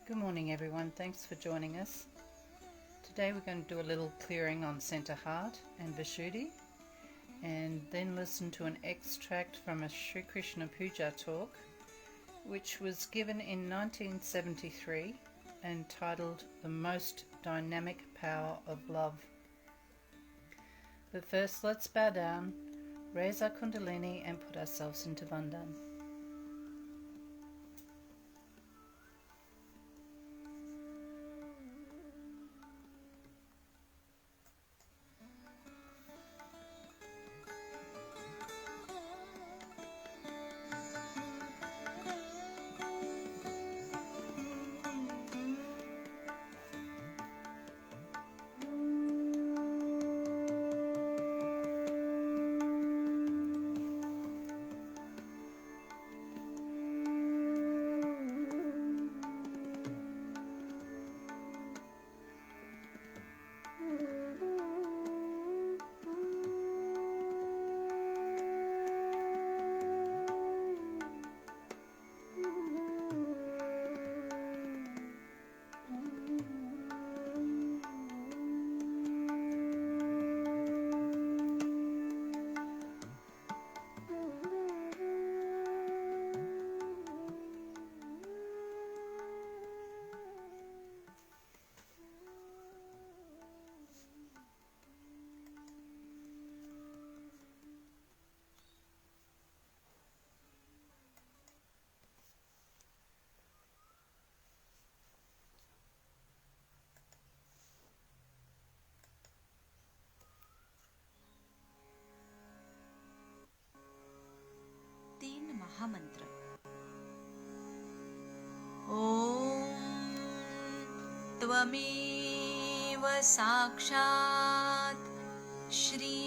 Good morning everyone, thanks for joining us. Today we're going to do a little clearing on Centre Heart and Vishuddhi, and then listen to an extract from a Sri Krishna Puja talk which was given in 1973 and titled The Most Dynamic Power of Love. But first let's bow down, raise our kundalini and put ourselves into Bandhan. महामंत्र। ॐ त्वमेव साक्षात् श्री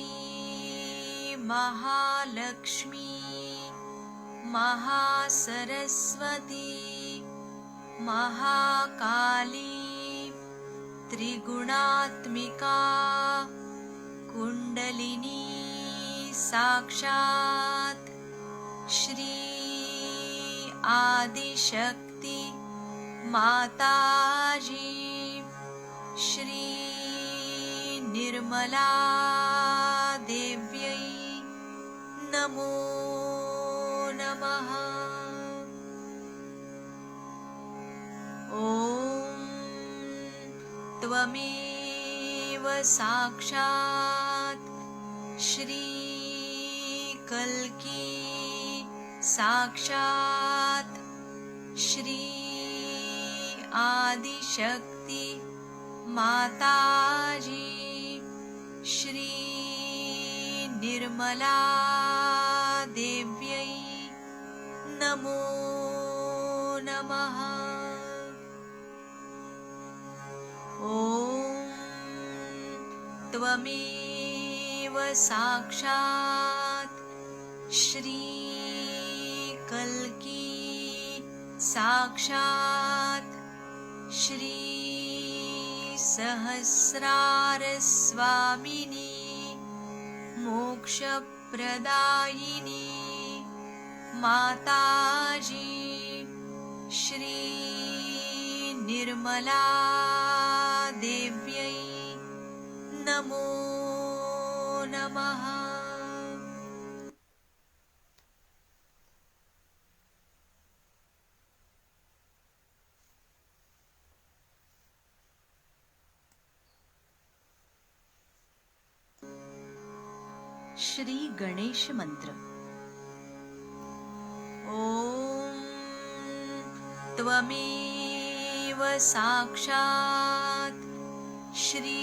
महालक्ष्मी महासरस्वती महाकाली त्रिगुणात्मिका कुंडलिनी साक्षात् श्री आदिशक्ति माताजी श्री निर्मला देव्यै नमो नमः। ॐ त्वमेव साक्षात् श्री कल्की साक्षात् श्री आदिशक्ति माताजी श्री निर्मला देव्यै नमो नमः। ॐ त्वमेव साक्षात् श्री कल्की साक्षात् श्री सहस्रार स्वामिनी मोक्षप्रदायिनी माताजी श्री निर्मला देव्यै नमो नमः। श्री गणेश मंत्र। ॐ त्वमेव साक्षात् श्री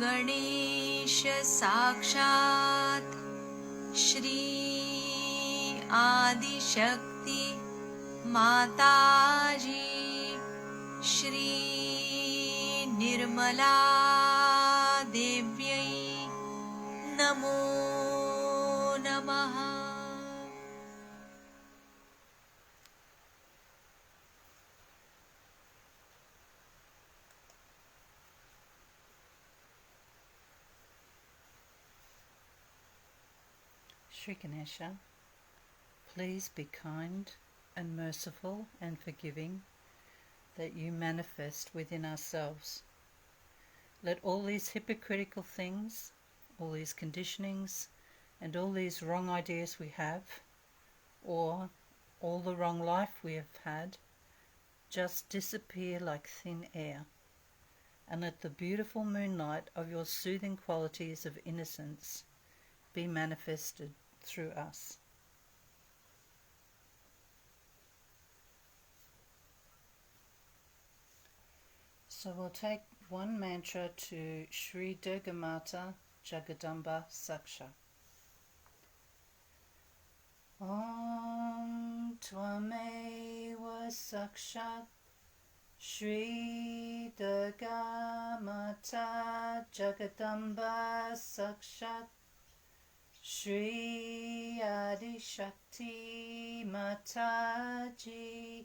गणेश साक्षात् श्री आदिशक्ति माताजी श्री निर्मला देव्यै नमो नमः। Shri Ganesha, please be kind and merciful and forgiving that you manifest within ourselves. Let all these hypocritical things, all these conditionings, and all these wrong ideas we have, or all the wrong life we have had, just disappear like thin air, and let the beautiful moonlight of your soothing qualities of innocence be manifested through us. So we'll take one mantra to Shri Mata Jagadamba Saksha. Om Tvameva Sakshat Shri Mata Jagadamba Sakshat Shri Adi Shakti Mataji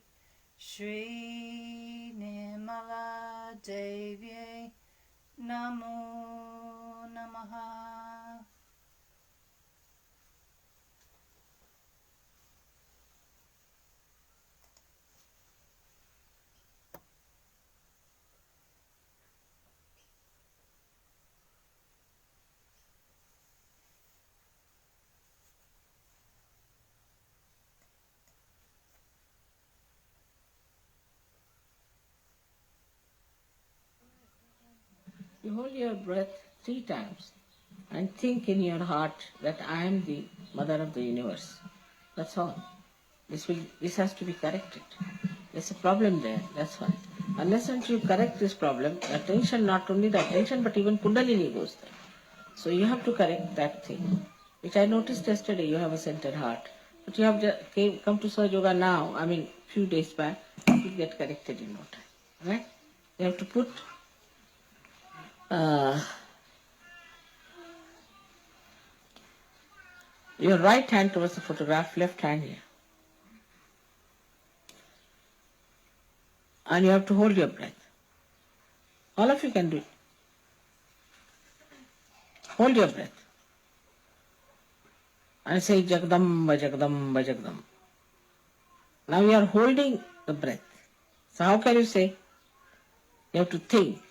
Shri Nirmala Devi Namo Namaha. You hold your breath 3 times and think in your heart that I am the mother of the universe. That's all. This has to be corrected. There's a problem there, that's why. Unless until you correct this problem, attention, not only the attention but even Kundalini goes there. So you have to correct that thing, which I noticed yesterday. You have a centered heart. But you have just come to Sahaja Yoga now, few days back, it will get corrected in no time. Right? You have to put your right hand towards the photograph, left hand here. And you have to hold your breath. All of you can do it. Hold your breath. And say Jagdamba, Jagdamba, Jagdamba. Now you are holding the breath. So how can you say? You have to think.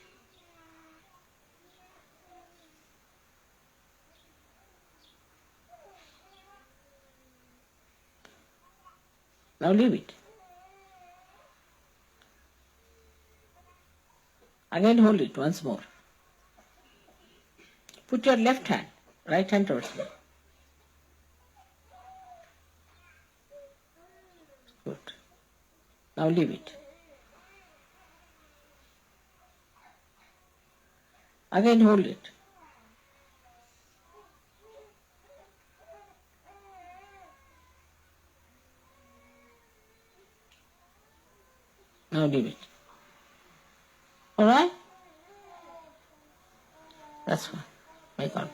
Now leave it. Again hold it once more. Put your left hand, right hand towards me. Good. Now leave it. Again hold it. Now leave it. Alright? That's fine. Make on.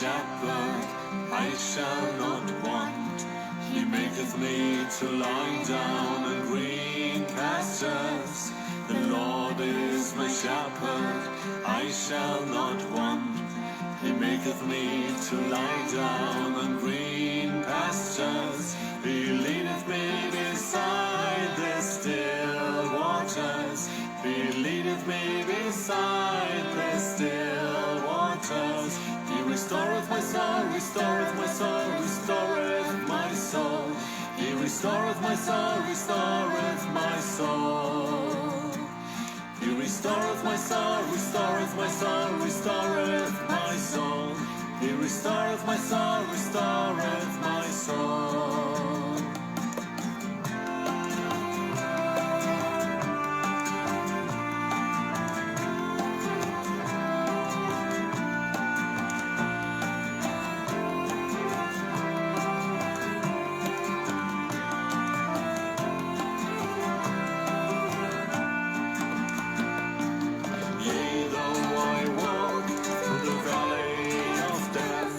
shepherd, I shall not want. He maketh me to lie down in green pastures. The Lord is my shepherd, I shall not want. He maketh me to lie down in green pastures. He leadeth me beside the still waters. He leadeth me beside the still waters. He restoreth my soul, restoreth my soul, restoreth my soul. He restoreth my soul, restoreth my soul. He restoreth restoreth my soul, restoreth my soul, restoreth my soul. He restoreth my soul, restoreth my soul. Yea, though I walk through the valley of death,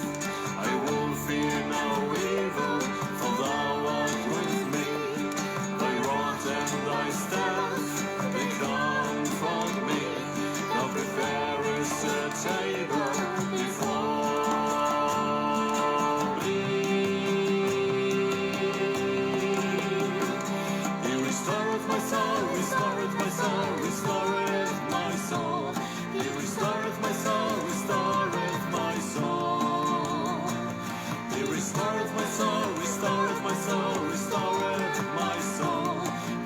I will fear no evil, for thou art with me. Thy rod and thy staff, they comfort me. Thou preparest a table before me. He restoreth my soul, restoreth my soul, restoreth my soul. He restoreth my soul, restoreth my soul. He restoreth my soul, restoreth my soul, restoreth my soul.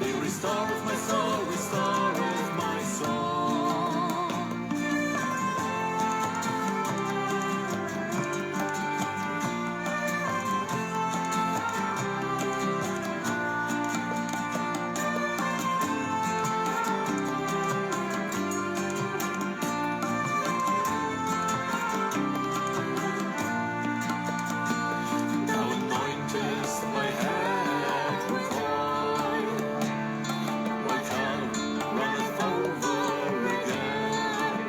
He restoreth my soul, restoreth my soul. Thou anointest my head with oil, my cup runneth over again.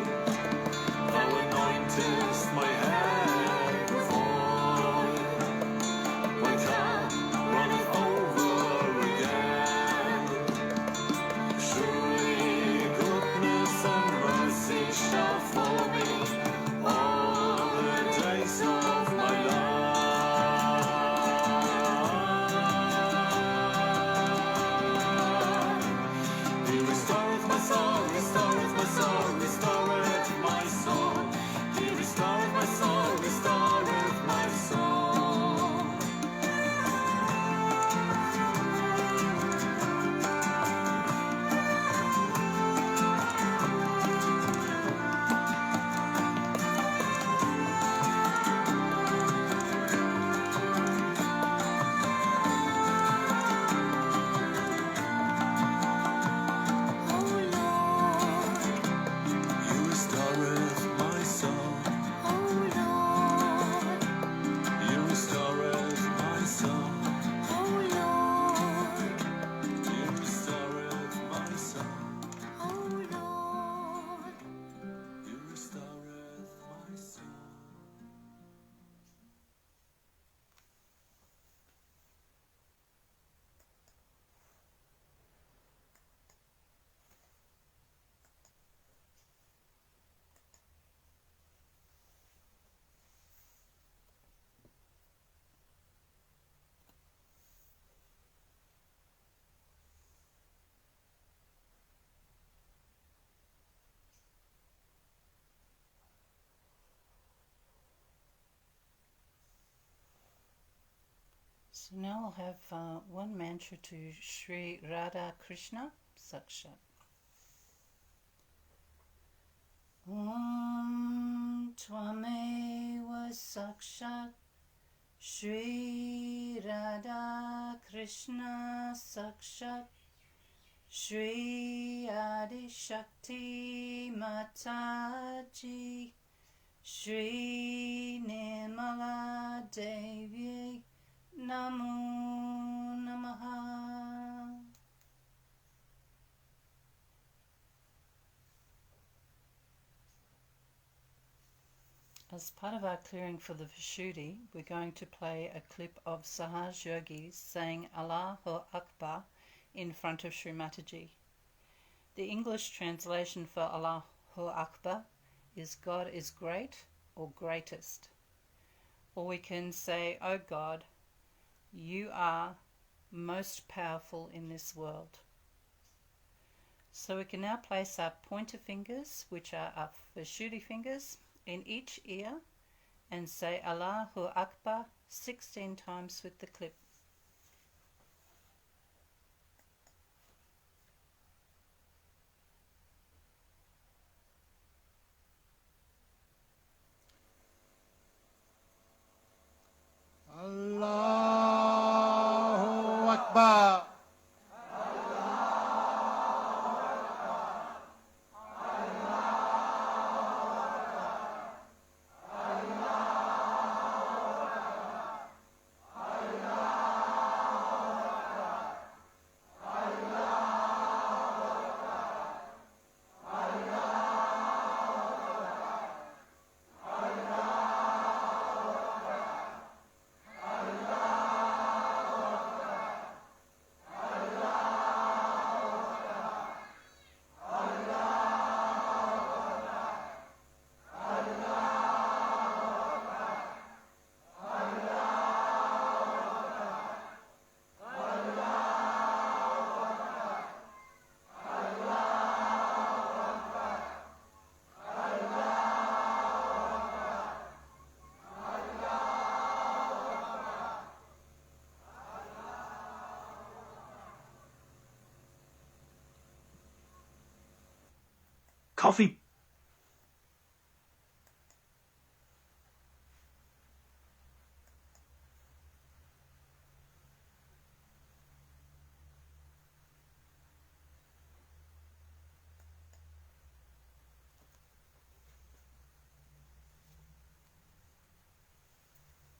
Thou anointest my head with oil, my cup runneth over again. Surely goodness and mercy shall follow me all the days of my life. He restoreth my soul, restoreth my soul, restoreth my soul. He restoreth my soul, restoreth my soul. You restoreth my soul. You restoreth my soul. You restoreth my soul. You restoreth my soul. So now I'll have one mantra to Shri Radha Krishna Sakshat. Om Tvameva Sakshat Shri Radha Krishna Sakshat Shri Adi Shakti Mataji Shri Nirmala Devi Namo Namaha. As part of our clearing for the Vishuddhi, we're going to play a clip of Sahaja yogis saying Allahu Akbar in front of Shri Mataji. The English translation for Allahu Akbar is God is great or greatest. Or we can say, O God, you are most powerful in this world. So we can now place our pointer fingers, which are our Vishuddhi fingers, in each ear and say Allahu Akbar 16 times with the clip. Coffee.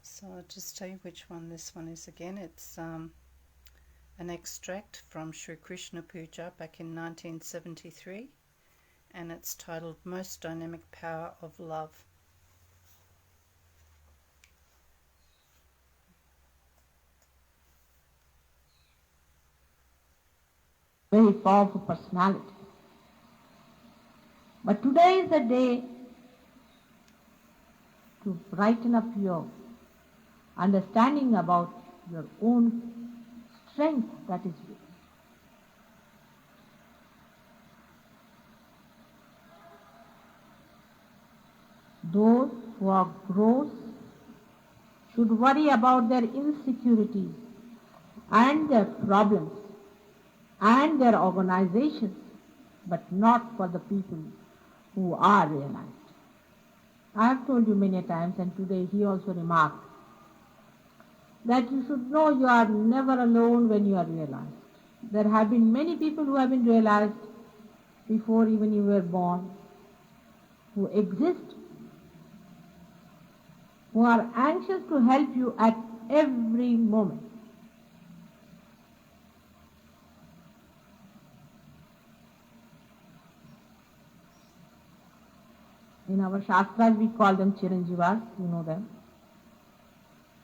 So I'll just tell you which one this one is again. It's an extract from Shri Krishna Puja back in 1973, and it's titled Most Dynamic Power of Love. Very powerful personality. But today is the day to brighten up your understanding about your own strength that is weak. Those who are gross should worry about their insecurities and their problems and their organizations, but not for the people who are realized. I have told you many times, and today he also remarked, that you should know you are never alone when you are realized. There have been many people who have been realized before even you were born, who exist, who are anxious to help you at every moment. In our Shastras we call them Chiranjivas, you know them.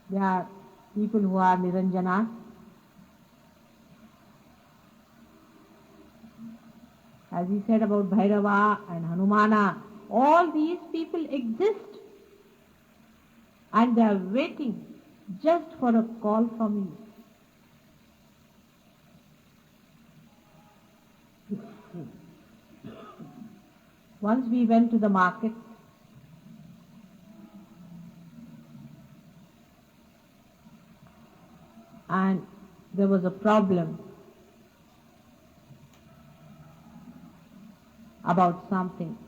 They are people who are Niranjanas. As he said about Bhairava and Hanumana, all these people exist and they are waiting just for a call from you. Once we went to the market, and there was a problem about something.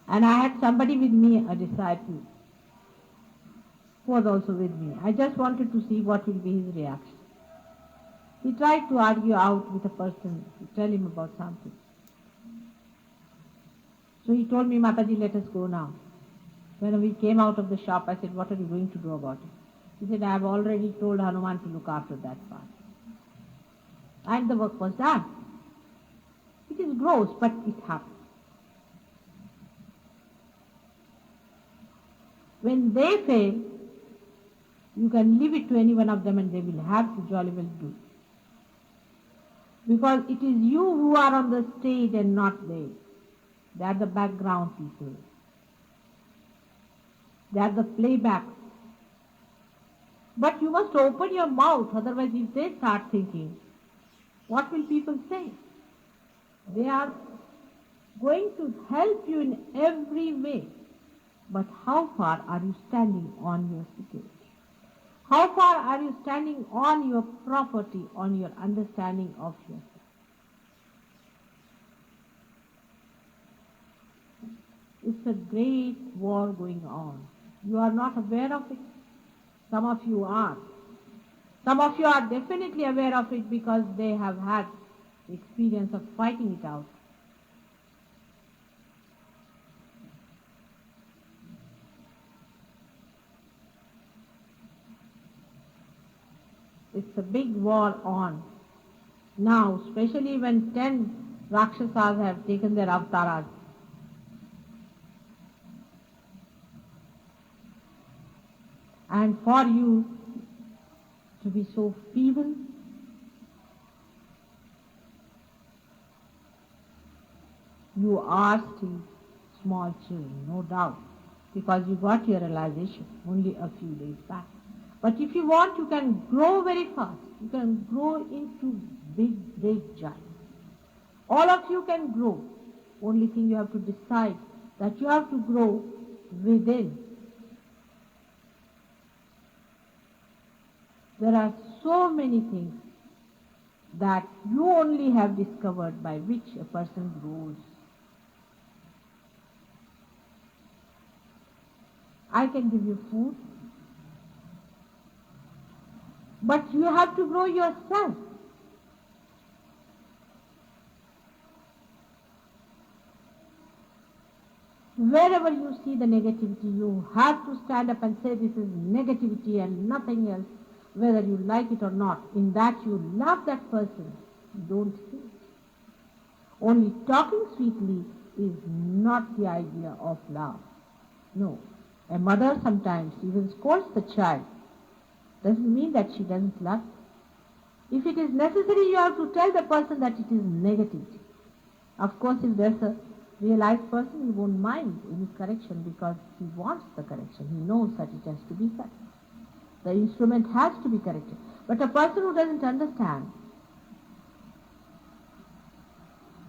And I had somebody with me, a disciple, who was also with me. I just wanted to see what will be his reaction. He tried to argue out with a person, to tell him about something. So he told me, Mataji, let us go now. When we came out of the shop, I said, what are you going to do about it? He said, I have already told Hanuman to look after that part. And the work was done. It is gross, but it happens. When they fail, you can leave it to any one of them and they will have to jolly well do. Because it is you who are on the stage and not they. They are the background people. They are the playbacks. But you must open your mouth, otherwise if they start thinking, what will people say? They are going to help you in every way. But how far are you standing on your security? How far are you standing on your property, on your understanding of yourself? It's a great war going on. You are not aware of it. Some of you are. Some of you are definitely aware of it because they have had the experience of fighting it out. It's a big war on. Now, especially when 10 Rakshasas have taken their avtaras. And for you to be so feeble, you are still small children, no doubt, because you got your realization only a few days back. But if you want, you can grow very fast. You can grow into big, great giants. All of you can grow. Only thing you have to decide that you have to grow within. There are so many things that you only have discovered by which a person grows. I can give you food, but you have to grow yourself. Wherever you see the negativity, you have to stand up and say this is negativity and nothing else, whether you like it or not. In that you love that person, don't hate. Only talking sweetly is not the idea of love. No. A mother sometimes even scolds the child. Doesn't mean that she doesn't love. If it is necessary, you have to tell the person that it is negativity. Of course, if there's a realized person, he won't mind any correction because he wants the correction. He knows that it has to be corrected. The instrument has to be corrected. But a person who doesn't understand,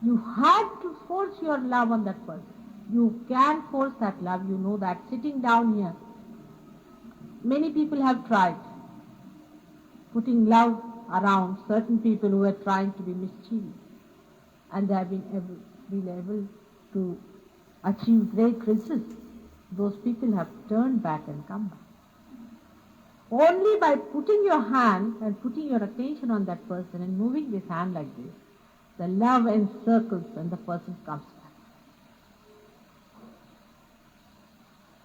you have to force your love on that person. You can force that love. You know that sitting down here, many people have tried putting love around certain people who are trying to be mischievous, and they have been able to achieve great results. Those people have turned back and come back. Only by putting your hand and putting your attention on that person and moving this hand like this, the love encircles and the person comes back.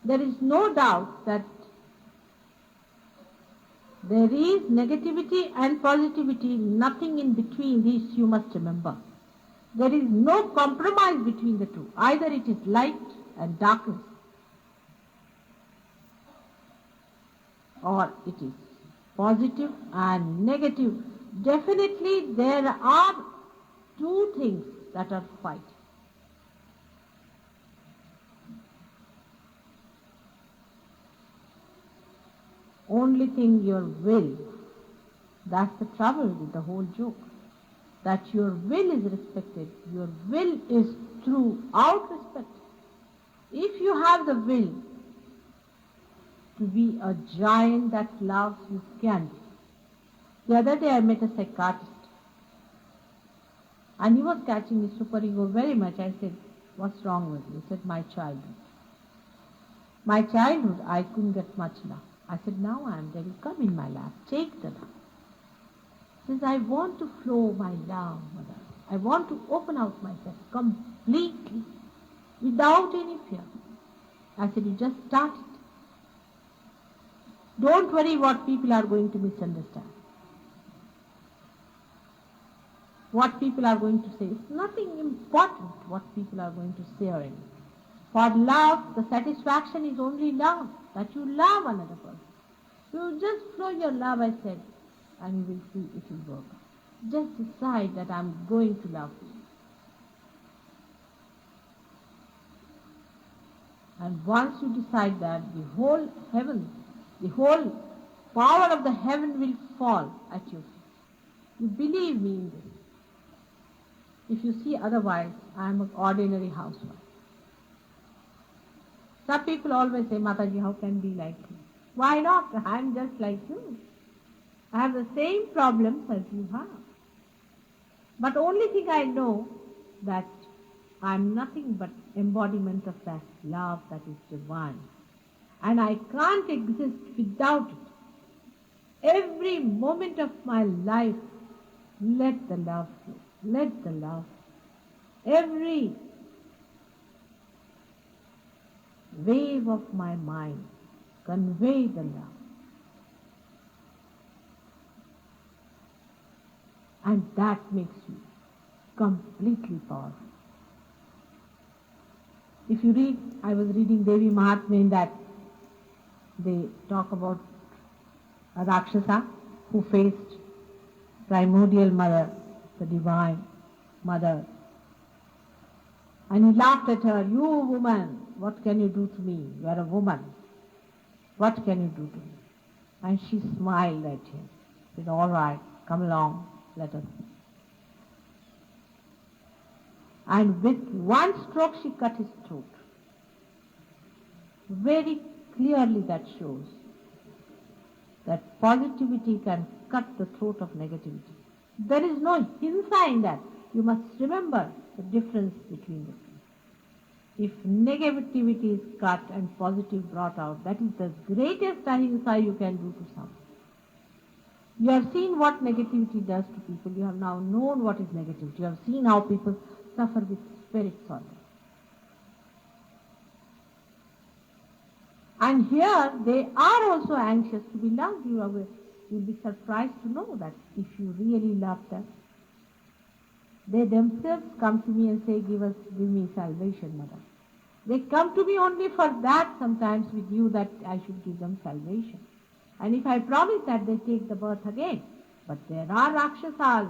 There is no doubt that there is negativity and positivity, nothing in between. These you must remember. There is no compromise between the two. Either it is light and darkness, or it is positive and negative. Definitely there are two things that are fighting. Only thing, your will. That's the trouble with the whole joke. That your will is respected. Your will is throughout respected. If you have the will to be a giant that loves, you can be. The other day I met a psychiatrist and he was catching his superego very much. I said, what's wrong with you? He said, my childhood. My childhood, I couldn't get much love. I said, now I am ready. Come in my lap. Take the love. He says, I want to flow my love, mother. I want to open out myself completely, without any fear. I said, you just start it. Don't worry what people are going to misunderstand. What people are going to say. It's nothing important what people are going to say or anything. For love, the satisfaction is only love, that you love another person. You just flow your love, I said, and you will see it will work. Just decide that I'm going to love you. And once you decide that, the whole heaven, the whole power of the heaven will fall at your feet. You believe me in this. If you see otherwise, I am an ordinary housewife. Some people always say, Mataji, how can be like you? Why not? I am just like you. I have the same problems as you have. But only thing I know that I am nothing but embodiment of that love that is divine. And I can't exist without it. Every moment of my life, let the love flow. Let the love. Every wave of my mind, convey the love. And that makes you completely powerful. If you read, I was reading Devi Mahatmya, in that they talk about a Rakshasa who faced primordial mother, the divine mother. And he laughed at her, you woman, what can you do to me? You are a woman. What can you do to me? And she smiled at him. Said, all right, come along, let us. And with one stroke she cut his throat. Very clearly that shows that positivity can cut the throat of negativity. There is no hinsa in that. You must remember the difference between the two. If negativity is cut and positive brought out, that is the greatest ahimsa you can do to someone. You have seen what negativity does to people. You have now known what is negativity. You have seen how people suffer with spirits on them. And here they are also anxious to be loved. You will be surprised to know that if you really love them, they themselves come to me and say, give me salvation, Mother. They come to me only for that sometimes with you, that I should give them salvation. And if I promise that, they take the birth again. But there are Rakshasas.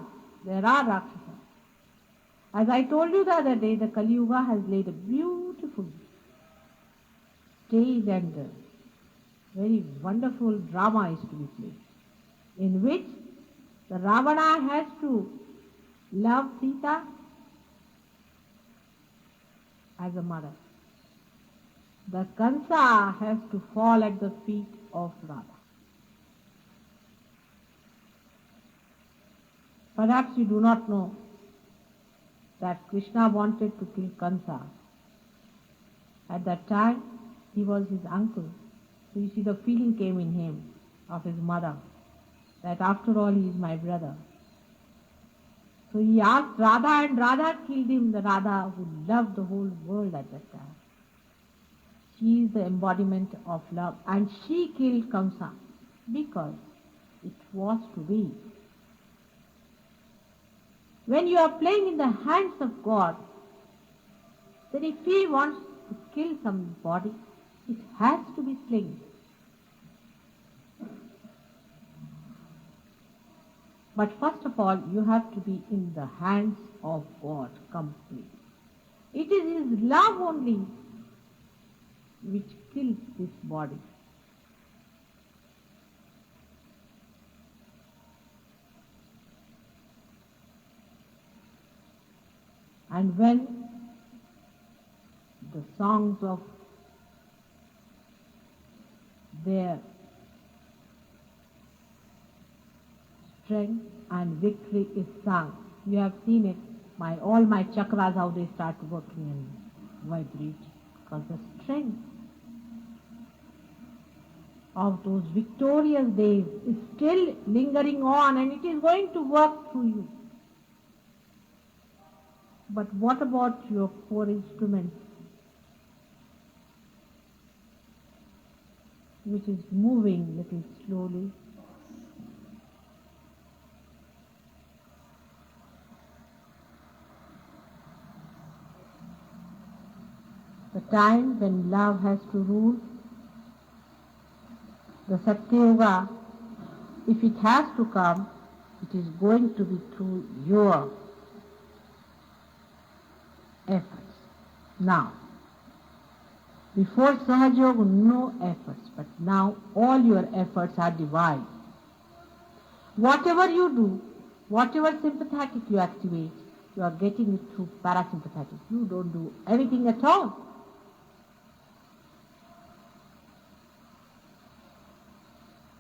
As I told you the other day, the Kali Yuga has laid a beautiful stage and very wonderful drama is to be played, in which the Ravana has to love Sita as a mother. The Kansa has to fall at the feet of Radha. Perhaps you do not know that Krishna wanted to kill Kansa. At that time, he was his uncle. So you see, the feeling came in him of his mother, that after all he is my brother. So he asked Radha, and Radha killed him, the Radha who loved the whole world at that time. She is the embodiment of love, and she killed Kamsa because it was to be. When you are playing in the hands of God, then if He wants to kill somebody, it has to be slain. But first of all, you have to be in the hands of God completely. It is His love only which kills this body. And when the songs of their strength and victory is sung, you have seen it, all my chakras, how they start working and vibrating, because the strength of those victorious days is still lingering on, and it is going to work through you. But what about your poor instruments, which is moving little slowly? The time when love has to rule, the Satya Yuga, if it has to come, it is going to be through your efforts. Now, before Sahaja Yoga, no efforts, but now all your efforts are divine. Whatever you do, whatever sympathetic you activate, you are getting it through parasympathetic. You don't do anything at all.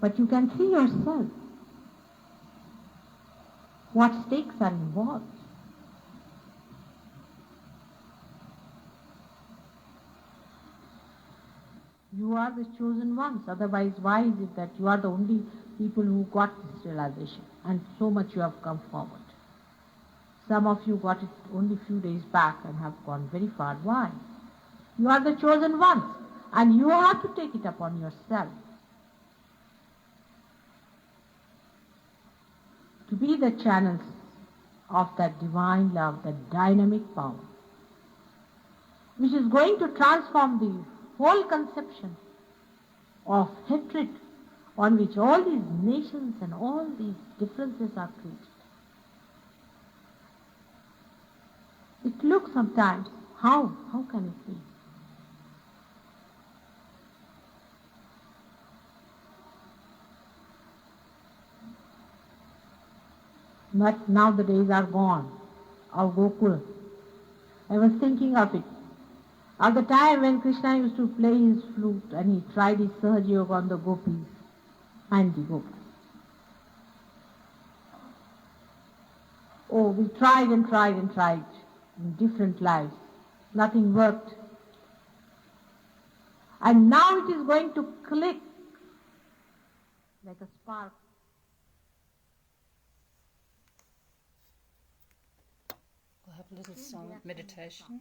But you can see yourself what stakes are involved. You are the chosen ones. Otherwise, why is it that you are the only people who got this realization, and so much you have come forward? Some of you got it only a few days back and have gone very far. Why? You are the chosen ones, and you have to take it upon yourself to be the channels of that divine love, that dynamic power, which is going to transform the whole conception of hatred on which all these nations and all these differences are created. It looks sometimes, how can it be? But now the days are gone of Gokul. I was thinking of it. At the time when Krishna used to play his flute and he tried his Sahaja Yoga on the gopis and the gopas. oh, we tried and tried and tried in different lives. Nothing worked. And now it is going to click like a spark. We'll have a little silent meditation.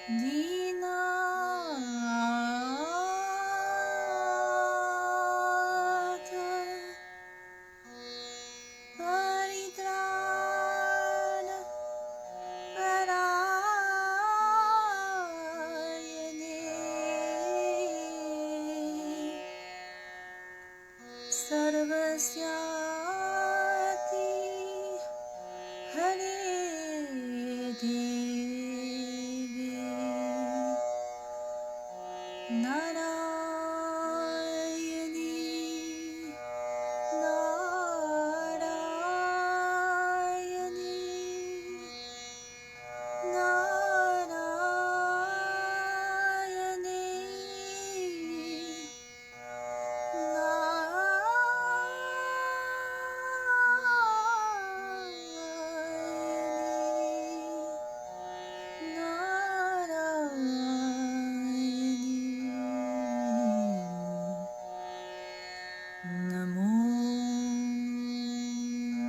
Dinanath परित्राण परायणे सर्वस्याति Hare Devi Narayani Narayani Narayani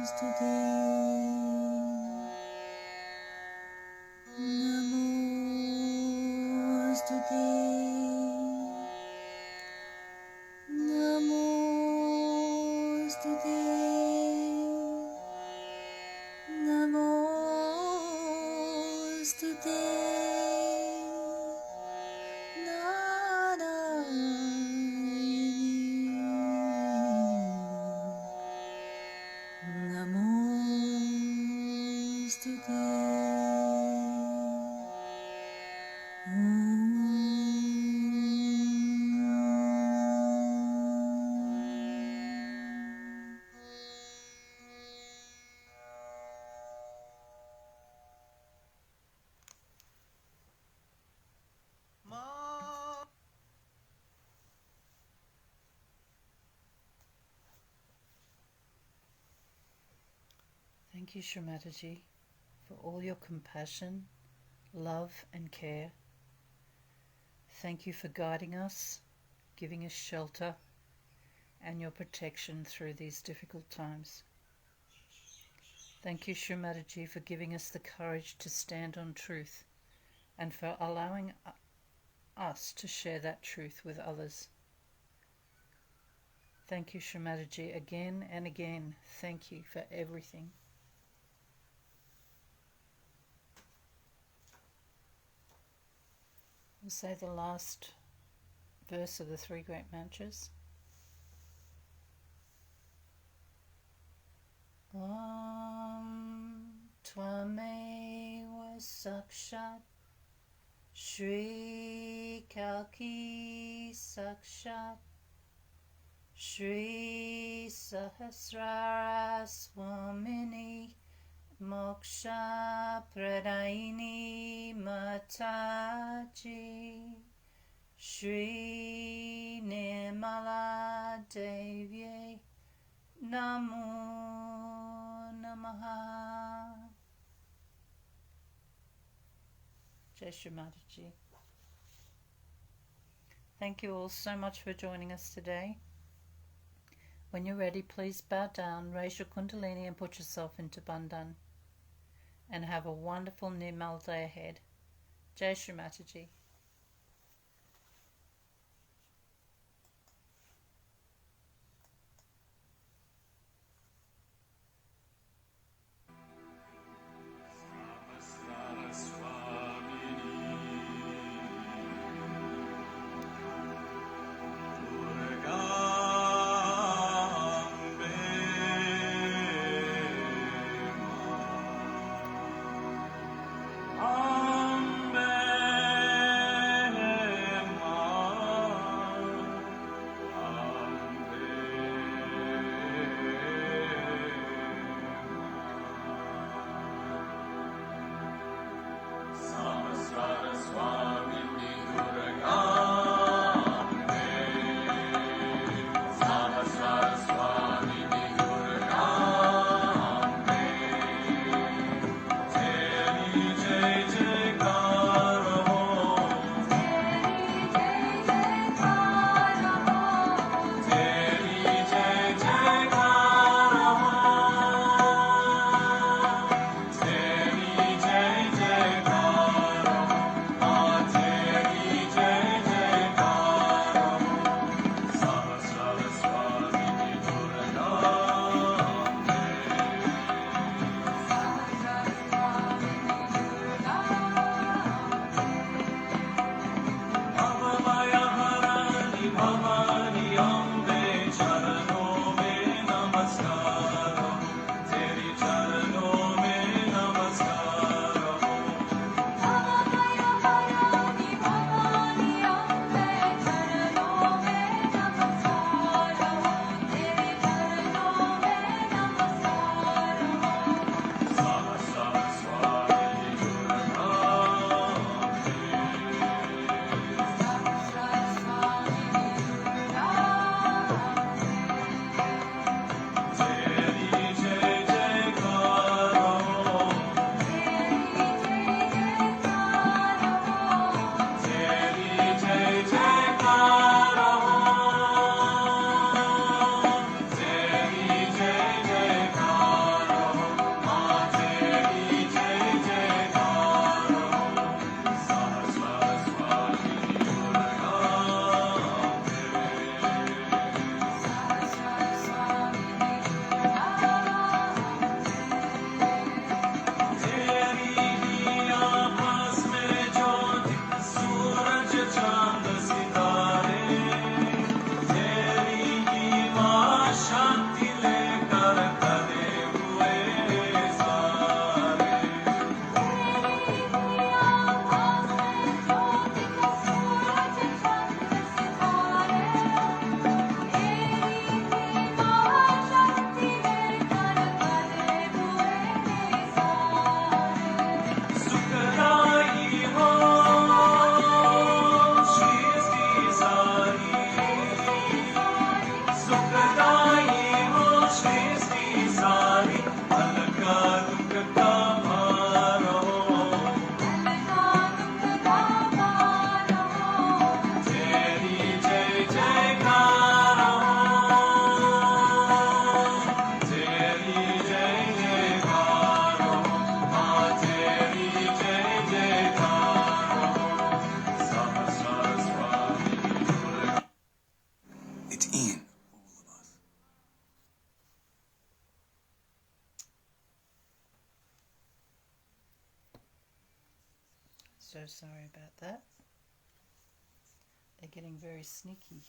Namaste. Namaste. Namaste. Namaste. Thank you, Shri Mataji, for all your compassion, love and care. Thank you for guiding us, giving us shelter and your protection through these difficult times. Thank you, Shri Mataji, for giving us the courage to stand on truth and for allowing us to share that truth with others. Thank you, Shri Mataji, again and again. Thank you for everything. We'll say the last verse of the three great mantras. Om Tvameva Sakshat Shri Kalki Sakshat Shri Sahasrara Swamini Moksha Pradaini Mataji Shri Nirmala Devi Namo Namaha. Jai Shri Mataji. Thank you all so much for joining us today. When you're ready, please bow down, raise your kundalini and put yourself into Bandhan. And have a wonderful Nirmal day ahead. Jai Shri Mataji. Oh So sorry about that. They're getting very sneaky.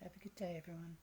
Have a good day, everyone.